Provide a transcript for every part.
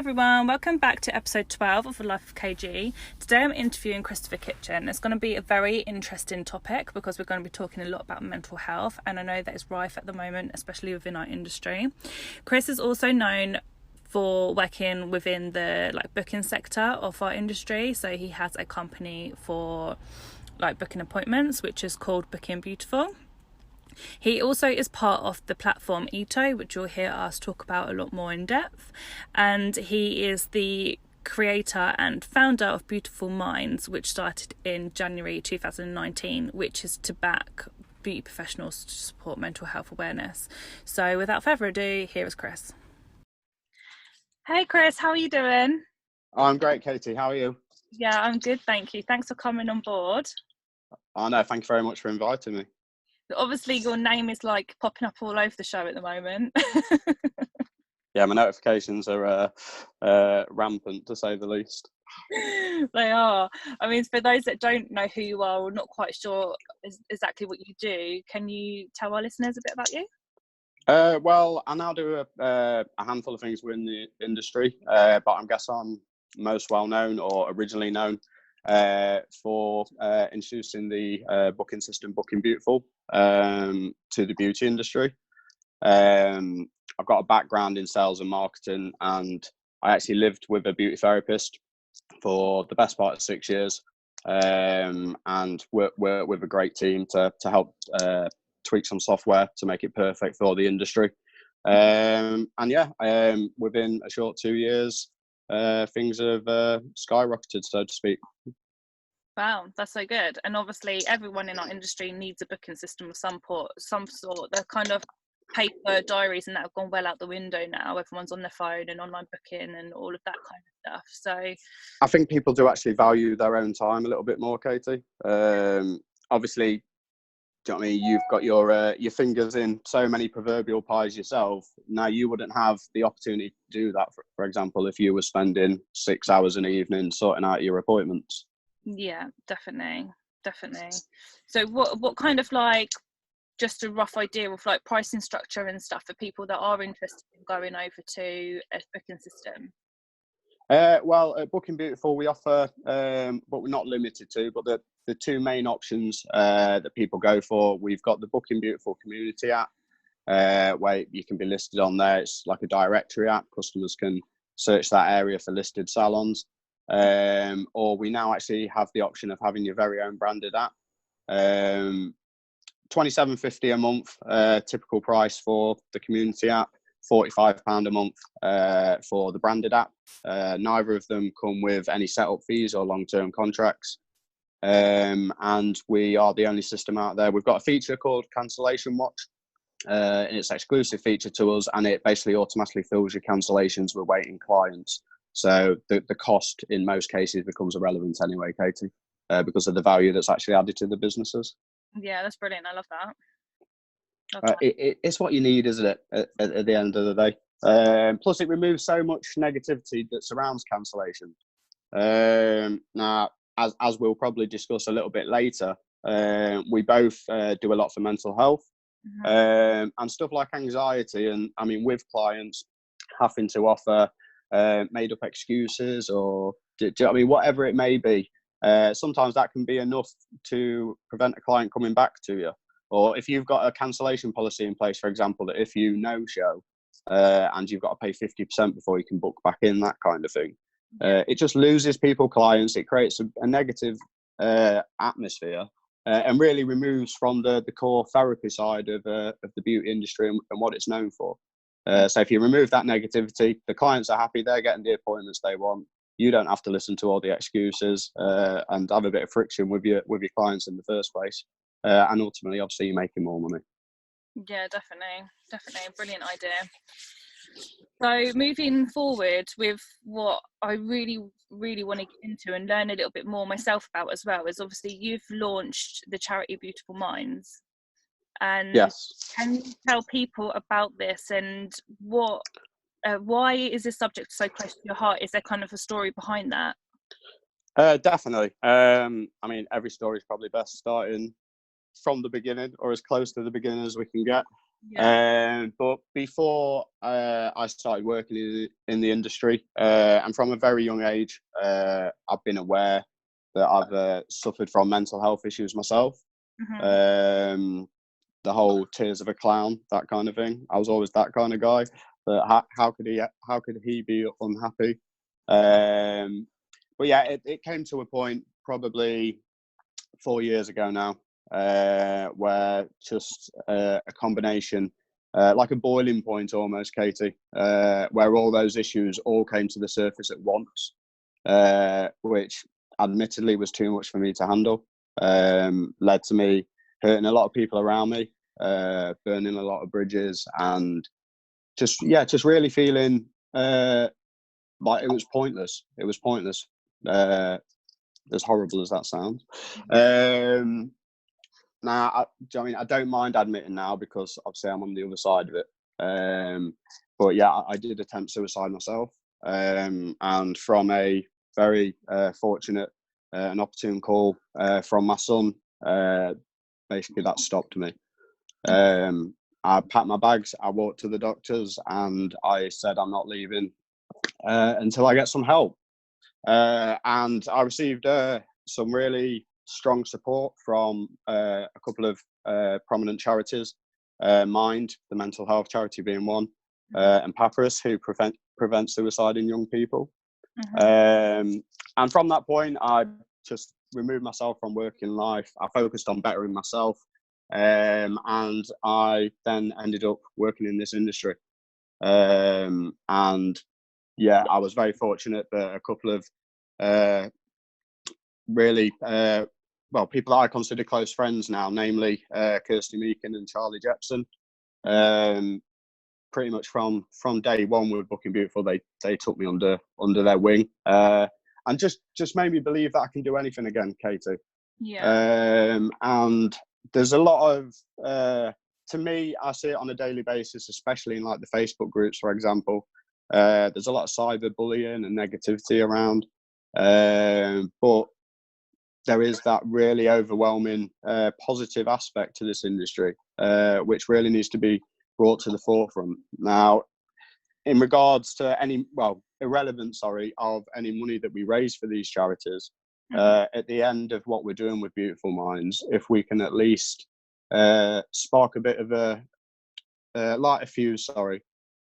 everyone, welcome back to episode 12 of The Life of KG. Today I'm interviewing Christopher Kitchen. It's going to be a very interesting topic because we're going to be talking a lot about mental health, and I know that is rife at the moment, especially within our industry. Chris is also known for working within the booking sector of our industry, so he has a company for booking appointments which is called Booking Beautiful. He also is part of the platform EATOW, which you'll hear us talk about a lot more in depth, and he is the creator and founder of Beautiful Minds, which started in January 2019, which is to back beauty professionals to support mental health awareness. So without further ado, here is Chris. Hey Chris, how are you doing? I'm great, Katie. How are you? Yeah, I'm good, thank you. Thanks for coming on board. Oh no, thank you very much for inviting me. Obviously your name is popping up all over the show at the moment. Yeah, my notifications are rampant, to say the least. They are. I mean, for those that don't know who you are or not quite sure exactly what you do, can you tell our listeners a bit about you? Well, I now do a handful of things within the industry, but I guess I'm most well known or originally known for introducing the booking system Booking Beautiful to the beauty industry. I've got a background in sales and marketing, and I actually lived with a beauty therapist for the best part of 6 years, and work with a great team to help tweak some software to make it perfect for the industry. Within a short 2 years, things have skyrocketed, so to speak. Wow, that's so good. And obviously everyone in our industry needs a booking system of some sort. They're kind of paper diaries and that have gone well out the window now. Everyone's on their phone and online booking and all of that kind of stuff. So I think people do actually value their own time a little bit more, Katie. Obviously, do you know what I mean? You've got your fingers in so many proverbial pies yourself. Now, you wouldn't have the opportunity to do that, for example, if you were spending 6 hours an evening sorting out your appointments. yeah, definitely. So what kind of just a rough idea of pricing structure and stuff for people that are interested in going over to a booking system? Well, at Booking Beautiful, we offer, but we're not limited to, but the two main options that people go for, we've got the Booking Beautiful community app, where you can be listed on there. It's like a directory app. Customers can search that area for listed salons. Or we now actually have the option of having your very own branded app. £27.50 a month, typical price for the community app. £45 a month for the branded app. Neither of them come with any setup fees or long-term contracts. And we are the only system out there. We've got a feature called Cancellation Watch. And it's an exclusive feature to us, and it basically automatically fills your cancellations with waiting clients. So the cost in most cases becomes irrelevant anyway, Katie, because of the value that's actually added to the businesses. Yeah, that's brilliant. I love that. It's what you need, isn't it, at the end of the day? Plus, it removes so much negativity that surrounds cancellation. Now, as we'll probably discuss a little bit later, we both do a lot for mental health, and stuff like anxiety. And I mean, with clients having to offer made up excuses or do you know what I mean, whatever it may be, sometimes that can be enough to prevent a client coming back to you. Or if you've got a cancellation policy in place, for example, that if you no-show and you've got to pay 50% before you can book back in, that kind of thing, it just loses people clients. It creates a negative atmosphere and really removes from the core therapy side of the beauty industry and what it's known for. So if you remove that negativity, the clients are happy, they're getting the appointments they want. You don't have to listen to all the excuses and have a bit of friction with your clients in the first place. And ultimately, obviously, you're making more money. Yeah, definitely. Brilliant idea. So moving forward with what I really want to get into and learn a little bit more myself about as well is obviously you've launched the charity Beautiful Minds. And yes, can you tell people about this and what why is this subject so close to your heart? Is there kind of a story behind that? Definitely. I mean, every story is probably best starting from the beginning, or as close to the beginning as we can get. Yeah. But before I started working in the industry, and from a very young age, I've been aware that I've suffered from mental health issues myself. Mm-hmm. The whole tears of a clown, that kind of thing. I was always that kind of guy. But how could he be unhappy? But yeah, it came to a point probably 4 years ago now, where just a combination, like a boiling point almost, Katie, where all those issues all came to the surface at once, which admittedly was too much for me to handle. Led to me hurting a lot of people around me, burning a lot of bridges, and just really feeling like it was pointless. It was pointless. As horrible as that sounds. Now, I don't mind admitting now, because obviously I'm on the other side of it. But yeah, I did attempt suicide myself, and from a very fortunate and opportune call from my son, basically that stopped me. I packed my bags, I walked to the doctors, and I said I'm not leaving until I get some help. And I received some really strong support from a couple of prominent charities, Mind, the mental health charity being one, and Papyrus, who prevent suicide in young people. And from that point, I just removed myself from working life. I focused on bettering myself, and I then ended up working in this industry. And yeah, I was very fortunate that a couple of really people that I consider close friends now, namely Kirsty Meakin and Charlie Jepson, pretty much from day one with Booking Beautiful, they took me under their wing, and just made me believe that I can do anything again, Katie. And there's a lot of to me, I see it on a daily basis, especially in like the Facebook groups, for example. There's a lot of cyber bullying and negativity around, but there is that really overwhelming positive aspect to this industry, which really needs to be brought to the forefront. Now, in regards to irrelevant, of any money that we raise for these charities, at the end of what we're doing with Beautiful Minds, if we can at least spark a bit of light a fuse,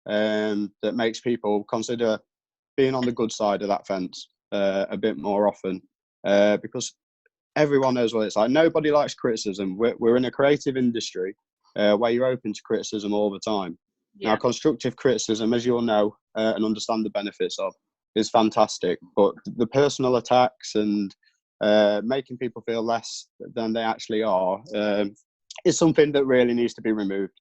that makes people consider being on the good side of that fence a bit more often, because everyone knows what it's like. Nobody likes criticism. We're in a creative industry where you're open to criticism all the time. Now, constructive criticism, as you'll know and understand the benefits of, is fantastic. But the personal attacks and making people feel less than they actually are is something that really needs to be removed.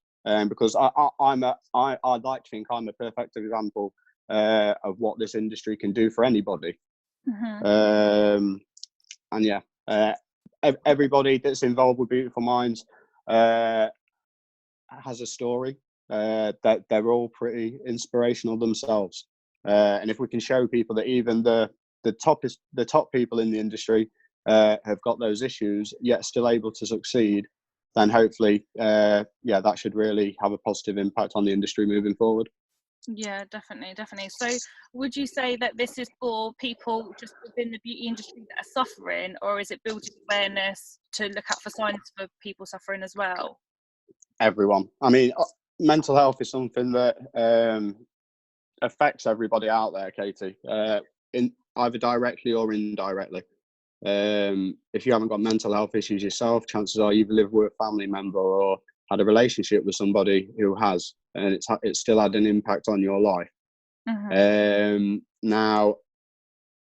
Because I'd like to think I'm a perfect example of what this industry can do for anybody. And yeah, everybody that's involved with Beautiful Minds has a story. That they're all pretty inspirational themselves. And if we can show people that even the top people in the industry have got those issues yet still able to succeed, then hopefully, that should really have a positive impact on the industry moving forward. Yeah, definitely. So would you say that this is for people just within the beauty industry that are suffering, or is it building awareness to look out for signs for people suffering as well? Everyone. I mean, mental health is something that affects everybody out there, Katie, in either directly or indirectly. If you haven't got mental health issues yourself, chances are you've lived with a family member or had a relationship with somebody who has, and it's still had an impact on your life. Now,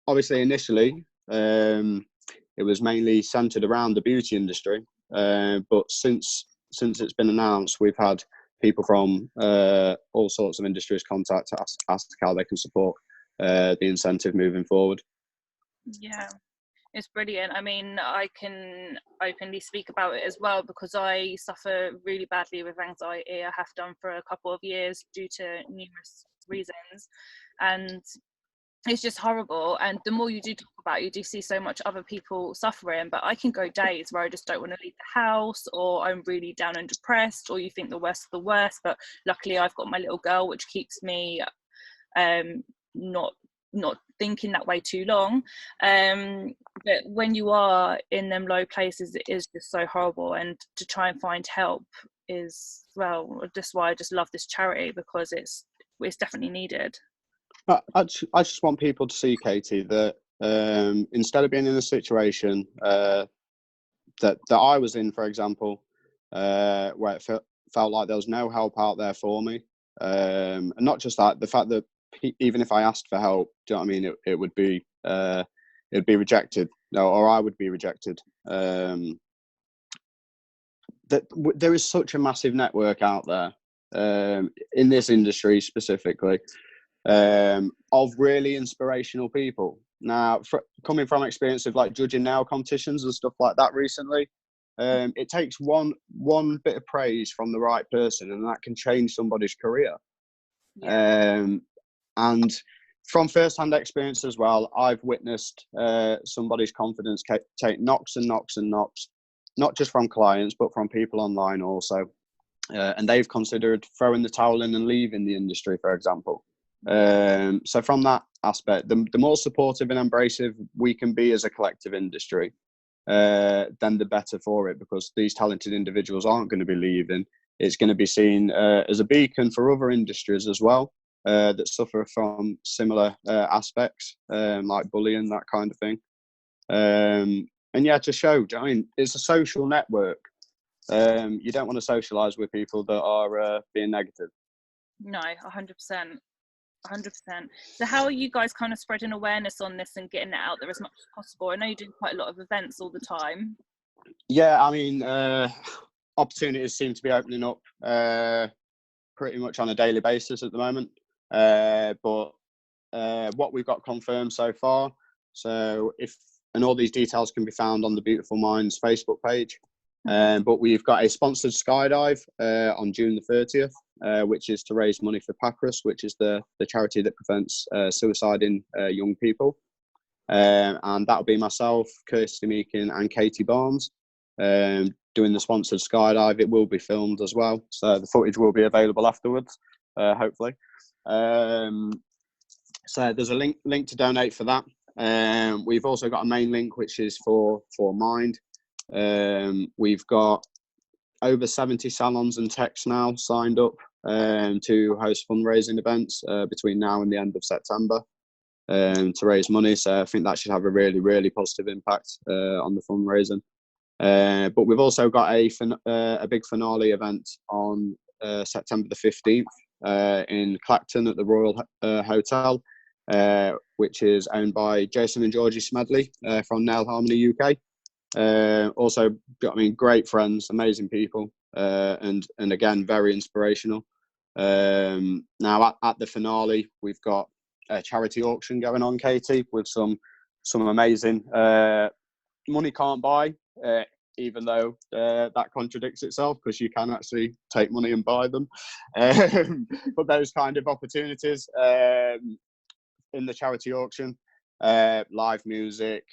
obviously, initially, it was mainly centered around the beauty industry, but since it's been announced, we've had people from all sorts of industries contact us, ask how they can support the incentive moving forward. Yeah, it's brilliant. I mean, I can openly speak about it as well, because I suffer really badly with anxiety. I have done for a couple of years due to numerous reasons, and it's just horrible. And the more you do talk about it, you do see so much other people suffering. But I can go days where I just don't want to leave the house, or I'm really down and depressed, or you think the worst of the worst. But luckily I've got my little girl, which keeps me not thinking that way too long. But when you are in them low places, it is just so horrible. And to try and find help is, well, just why I just love this charity, because it's definitely needed. I just want people to see, Katie, that instead of being in a situation that I was in, for example, where it felt like there was no help out there for me, and not just that, the fact that even if I asked for help, do you know what I mean? It would be rejected, or I would be rejected. That there is such a massive network out there in this industry specifically, of really inspirational people. Now, coming from experience of like judging nail competitions and stuff like that recently, it takes one bit of praise from the right person, and that can change somebody's career. Yeah. And from first-hand experience as well, I've witnessed somebody's confidence take knocks and knocks and knocks, not just from clients, but from people online also. And they've considered throwing the towel in and leaving the industry, for example. So from that aspect, the more supportive and embracive we can be as a collective industry, then the better for it, because these talented individuals aren't going to be leaving. It's going to be seen as a beacon for other industries as well that suffer from similar aspects, like bullying, that kind of thing. And yeah, to show, I mean, it's a social network. You don't want to socialise with people that are being negative. No, 100%. 100%. So how are you guys kind of spreading awareness on this and getting it out there as much as possible? I know you do quite a lot of events all the time. Yeah, I mean, opportunities seem to be opening up pretty much on a daily basis at the moment. But what we've got confirmed so far, and all these details can be found on the Beautiful Minds Facebook page. But we've got a sponsored skydive on June the 30th, which is to raise money for PACRUS, which is the charity that prevents suicide in young people. And that'll be myself, Kirsty Meakin and Katie Barnes doing the sponsored skydive. It will be filmed as well, so the footage will be available afterwards, hopefully. So there's a link to donate for that. We've also got a main link, which is for Mind. We've got over 70 salons and techs now signed up to host fundraising events between now and the end of September to raise money. So I think that should have a really, really positive impact on the fundraising. But we've also got a big finale event on September the 15th in Clacton at the Royal Hotel, which is owned by Jason and Georgie Smedley from Nail Harmony UK. Also, I mean, great friends, amazing people, and again, very inspirational. Now at the finale, we've got a charity auction going on, Katie, with some amazing money can't buy, even though that contradicts itself, because you can actually take money and buy them. But those kind of opportunities in the charity auction, live music,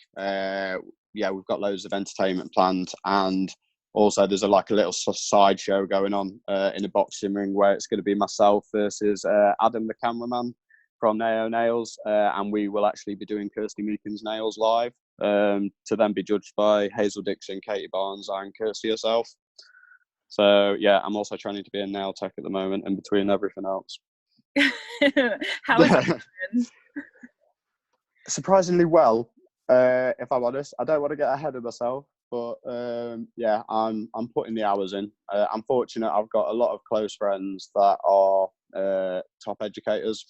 yeah, we've got loads of entertainment planned, and also there's a little side show going on in a boxing ring where it's going to be myself versus Adam the cameraman from Neo Nails, and we will actually be doing Kirsty Meakin's nails live to then be judged by Hazel Dixon, Katie Barnes and Kirsty herself. So yeah, I'm also training to be a nail tech at the moment in between everything else. How is it going? Surprisingly well, if I'm honest. I don't want to get ahead of myself, but yeah, I'm putting the hours in. I'm fortunate I've got a lot of close friends that are top educators,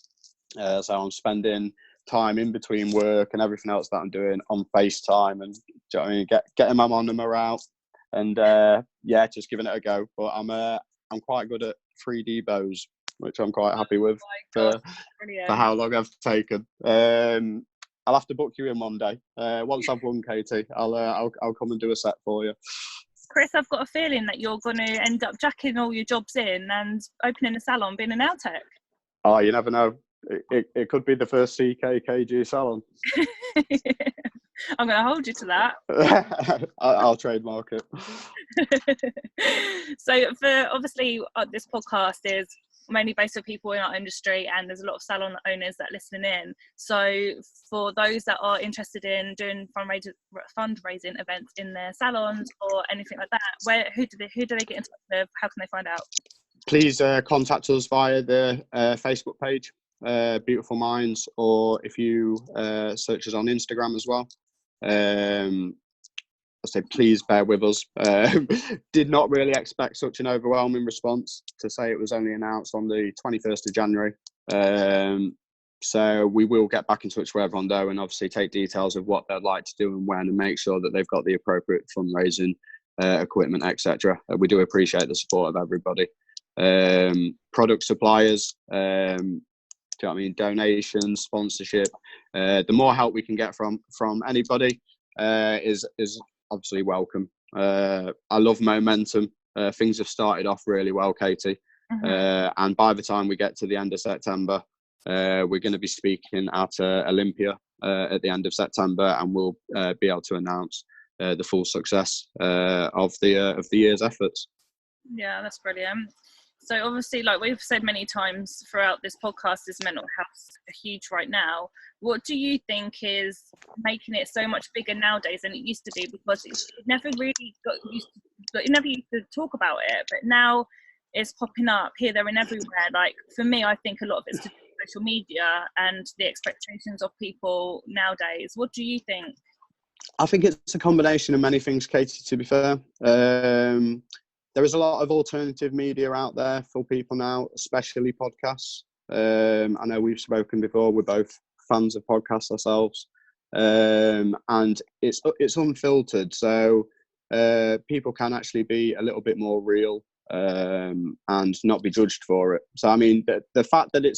so I'm spending time in between work and everything else that I'm doing on FaceTime, and do you know what I mean, getting my number out, and yeah, just giving it a go. But I'm quite good at 3D bows, which I'm quite happy with for how long I've taken. I'll have to book you in one day. Once I've won, Katie, I'll come and do a set for you. Chris, I've got a feeling that you're going to end up jacking all your jobs in and opening a salon, being a nail tech. Oh, you never know. It could be the first CKKG salon. I'm going to hold you to that. I'll trademark it. So for obviously this podcast is mainly based on people in our industry, and there's a lot of salon owners that are listening in. So for those that are interested in doing fundraising events in their salons or anything like that, who do they get in touch with? How can they find out? Please contact us via the Facebook page, Beautiful Minds, or if you search us on Instagram as well. I say please bear with us. Did not really expect such an overwhelming response, to say it was only announced on the 21st of January. So we will get back in touch with everyone though, and obviously take details of what they'd like to do and when, and make sure that they've got the appropriate fundraising equipment, etc. We do appreciate the support of everybody. Product suppliers, do you know what I mean? Donations, sponsorship. The more help we can get from anybody is obviously welcome. I love momentum. Things have started off really well, Katie. And by the time we get to the end of September, we're going to be speaking at Olympia at the end of September, and we'll be able to announce the full success of the year's efforts. Yeah, that's brilliant. So obviously, like we've said many times throughout this podcast, is mental health huge right now. What do you think is making it so much bigger nowadays than it used to be? Because it never really never used to talk about it, but now it's popping up here, there, and everywhere. Like for me, I think a lot of it's to do with social media and the expectations of people nowadays. What do you think? I think it's a combination of many things, Katie, to be fair. There is a lot of alternative media out there for people now, especially podcasts. I know we've spoken before, we're both fans of podcasts ourselves. And it's unfiltered, so people can actually be a little bit more real and not be judged for it. So, I mean, the fact that it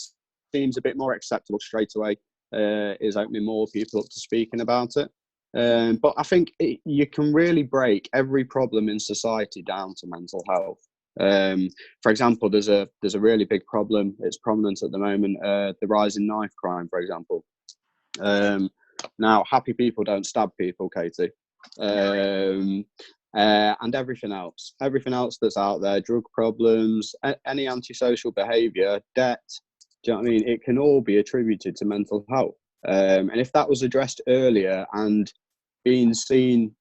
seems a bit more acceptable straight away is opening more people up to speaking about it. But I think you can really break every problem in society down to mental health. For example, there's a really big problem. It's prominent at the moment. The rise in knife crime, for example. Now, happy people don't stab people, Katie. And everything else that's out there, drug problems, any antisocial behaviour, debt. Do you know what I mean? It can all be attributed to mental health. And if that was addressed earlier and being seen,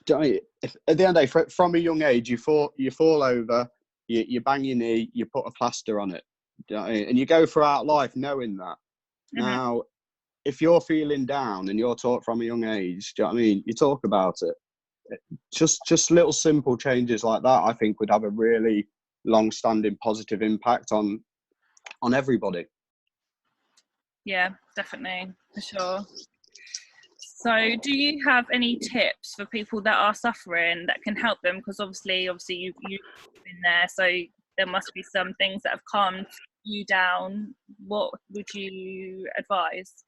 if, at the end of the day, from a young age, you fall over, you bang your knee, you put a plaster on it, and you go throughout life knowing that. Now, if you're feeling down and you're taught from a young age, do you know what I mean? You talk about it. Just little simple changes like that, I think, would have a really long-standing positive impact on everybody. Yeah, definitely, for sure. So do you have any tips for people that are suffering that can help them? Because obviously you've been there, so there must be some things that have calmed you down. What would you advise?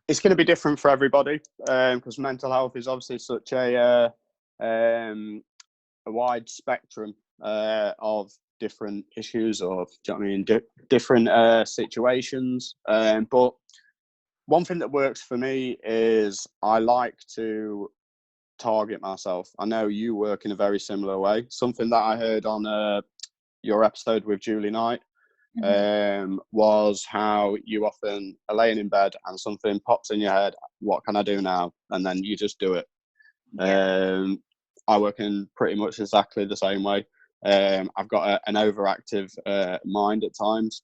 It's going to be different for everybody, because mental health is obviously such a wide spectrum of different issues, or do you know what I mean, different situations. But one thing that works for me is I like to target myself. I know you work in a very similar way. Something that I heard on your episode with Julie Knight was how you often are laying in bed and something pops in your head, what can I do now? And then you just do it. I work in pretty much exactly the same way. I've got an overactive mind at times.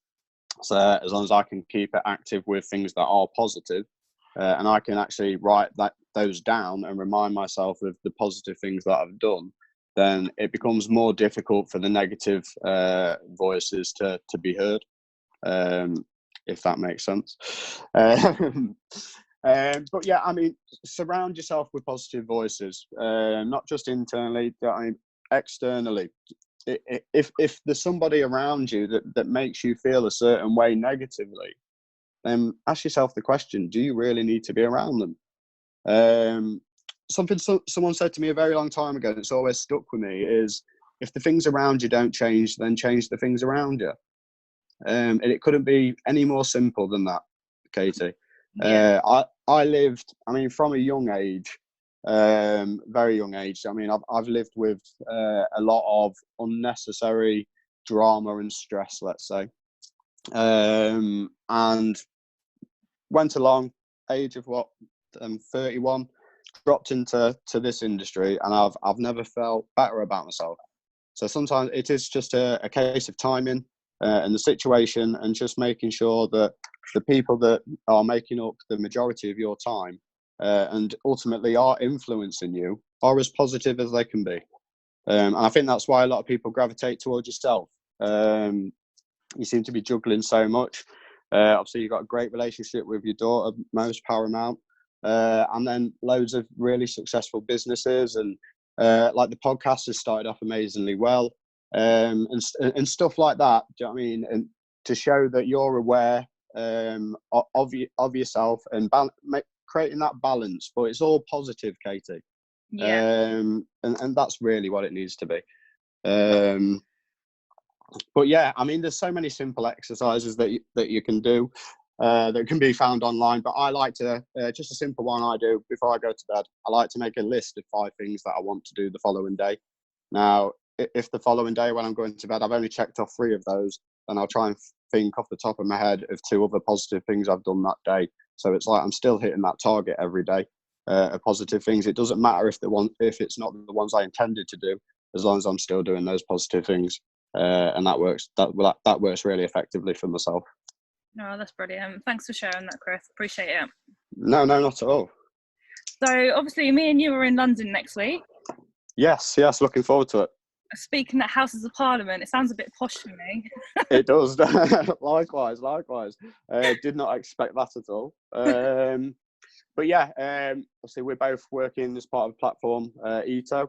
So as long as I can keep it active with things that are positive, and I can actually write those down and remind myself of the positive things that I've done, then it becomes more difficult for the negative voices to be heard, if that makes sense. But yeah, I mean, surround yourself with positive voices, not just internally, I mean, externally. If there's somebody around you that makes you feel a certain way negatively, then ask yourself the question, do you really need to be around them? Something someone said to me a very long time ago, and it's always stuck with me, is if the things around you don't change, then change the things around you. and it couldn't be any more simple than that, Katie. Yeah. I lived, I mean, from a young age, very young age. I mean, I've lived with a lot of unnecessary drama and stress, let's say, and went along, age of what, 31, dropped into this industry, and I've never felt better about myself. So sometimes it is just a case of timing and the situation, and just making sure that the people that are making up the majority of your time and ultimately are influencing you are as positive as they can be. And I think that's why a lot of people gravitate towards yourself. You seem to be juggling so much. Obviously, you've got a great relationship with your daughter, most paramount, and then loads of really successful businesses, and like the podcast has started off amazingly well, and stuff like that. Do you know what I mean? And to show that you're aware of yourself and creating that balance, but it's all positive, Katie. Yeah. And that's really what it needs to be. But yeah, I mean, there's so many simple exercises that you can do that can be found online. But I like to, just a simple one I do before I go to bed, I like to make a list of 5 things that I want to do the following day. Now, if the following day when I'm going to bed, I've only checked off 3 of those, then I'll try and think off the top of my head of 2 other positive things I've done that day. So it's like I'm still hitting that target every day of positive things. It doesn't matter if it's not the ones I intended to do, as long as I'm still doing those positive things. And that works. That works really effectively for myself. No, that's brilliant. Thanks for sharing that, Chris. Appreciate it. No, not at all. So obviously, me and you are in London next week. Yes. Looking forward to it. Speaking at Houses of Parliament, it sounds a bit posh to me. It does. Likewise. Did not expect that at all. But yeah, obviously we're both working as part of a platform, EATOW.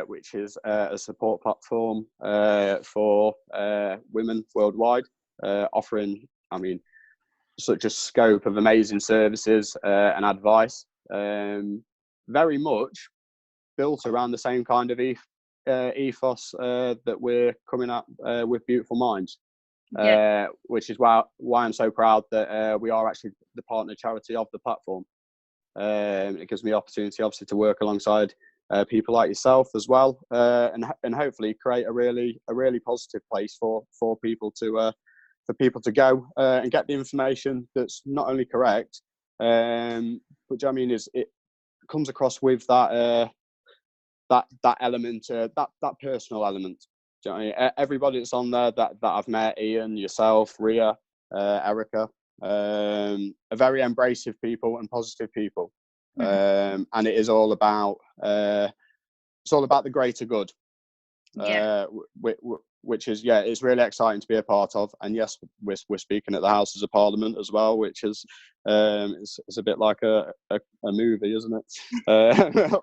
Which is a support platform for women worldwide, offering, I mean, such a scope of amazing services and advice, very much built around the same kind of ethos that we're coming up with Beautiful Minds, which is why I'm so proud that we are actually the partner charity of the platform. It gives me the opportunity, obviously, to work alongside people like yourself as well, and hopefully create a really positive place for people to go and get the information that's not only correct, but I mean, it comes across with that element, that personal element. Do you know what I mean? Everybody that's on there that I've met, Ian, yourself, Ria, Erica, are very embracive people and positive people. And it is all about the greater good, which is, it's really exciting to be a part of. And yes, we're speaking at the Houses of Parliament as well, which is it's a bit like a movie, isn't it?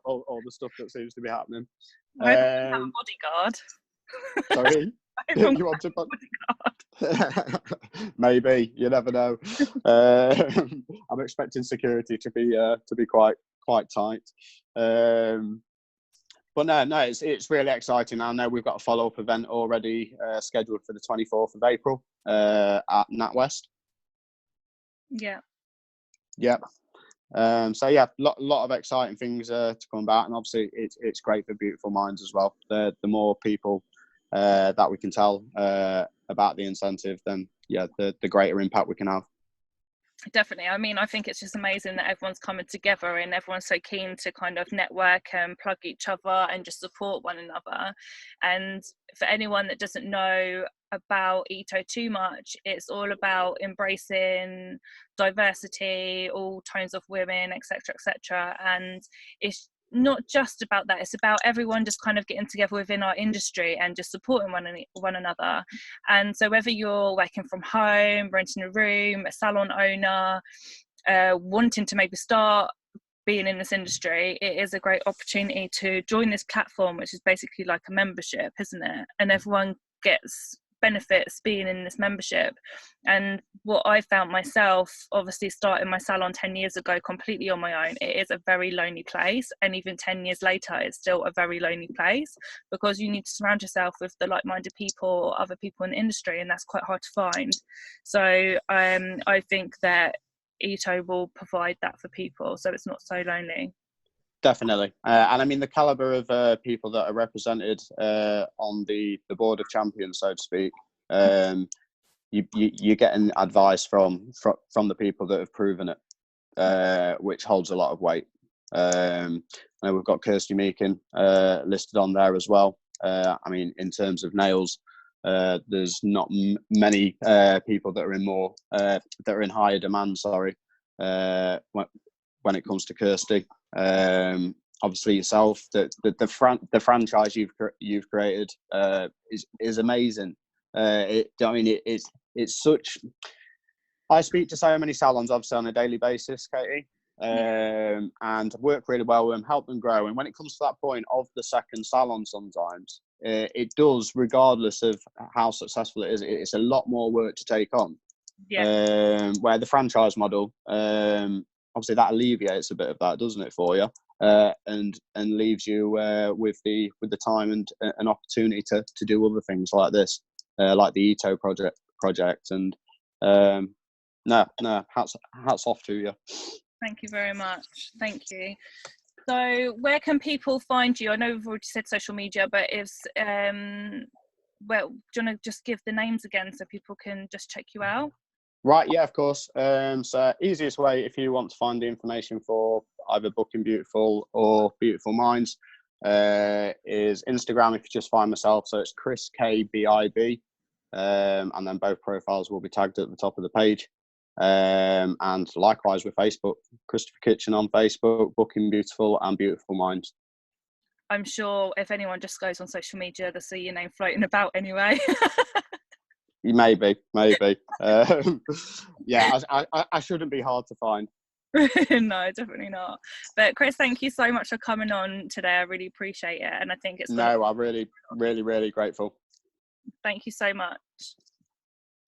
all the stuff that seems to be happening. I hope I have a bodyguard. Sorry, you want to bodyguard? Maybe, you never know. I'm expecting security to be quite tight. But no, it's really exciting. I know we've got a follow-up event already scheduled for the 24th of April at NatWest. Yeah. So yeah, lot of exciting things to come about, and obviously it's great for Beautiful Minds as well. The more people that we can tell about the incentive, then the greater impact we can have. Definitely. I mean, I think it's just amazing that everyone's coming together and everyone's so keen to kind of network and plug each other and just support one another. And for anyone that doesn't know about EATOW too much, it's all about embracing diversity, all tones of women, etc. And it's not just about that, it's about everyone just kind of getting together within our industry and just supporting one another. And so whether you're working from home, renting a room, a salon owner, wanting to maybe start being in this industry, it is a great opportunity to join this platform, which is basically like a membership, isn't it? And everyone gets benefits being in this membership. And what I found myself, obviously starting my salon 10 years ago completely on my own, it is a very lonely place, and even 10 years later it's still a very lonely place, because you need to surround yourself with the like-minded people or other people in the industry, and that's quite hard to find. So I think that EATOW will provide that for people, so it's not so lonely. Definitely. And I mean, the caliber of people that are represented on the board of champions, so to speak, you're getting advice from the people that have proven it, which holds a lot of weight. And we've got Kirsty Meakin listed on there as well. I mean, in terms of nails, there's not many people that are in that are in higher demand. Sorry, when it comes to Kirsty. Obviously yourself, the franchise you've created is amazing. It's such. I speak to so many salons, obviously, on a daily basis, Katie, and work really well with them, help them grow. And when it comes to that point of the second salon, sometimes it does, regardless of how successful it is, it's a lot more work to take on. Yeah. Where the franchise model, obviously, that alleviates a bit of that, doesn't it, for you? And leaves you with the time and an opportunity to do other things like this, like the EATOW project. And no, hats off to you. Thank you very much. Thank you. So where can people find you? I know we've already said social media, but it's well, do you want to just give the names again so people can just check you out? Right, yeah, of course. So easiest way, if you want to find the information for either Booking Beautiful or Beautiful Minds, is Instagram. If you just find myself, so it's Chris KBIB, and then both profiles will be tagged at the top of the page. And likewise with Facebook, Christopher Kitchen on Facebook, Booking Beautiful and Beautiful Minds. I'm sure if anyone just goes on social media, they'll see your name floating about anyway. Maybe. Yeah, I shouldn't be hard to find. No, definitely not. But Chris, thank you so much for coming on today. I really appreciate it, and I think it's I'm really grateful. Thank you so much.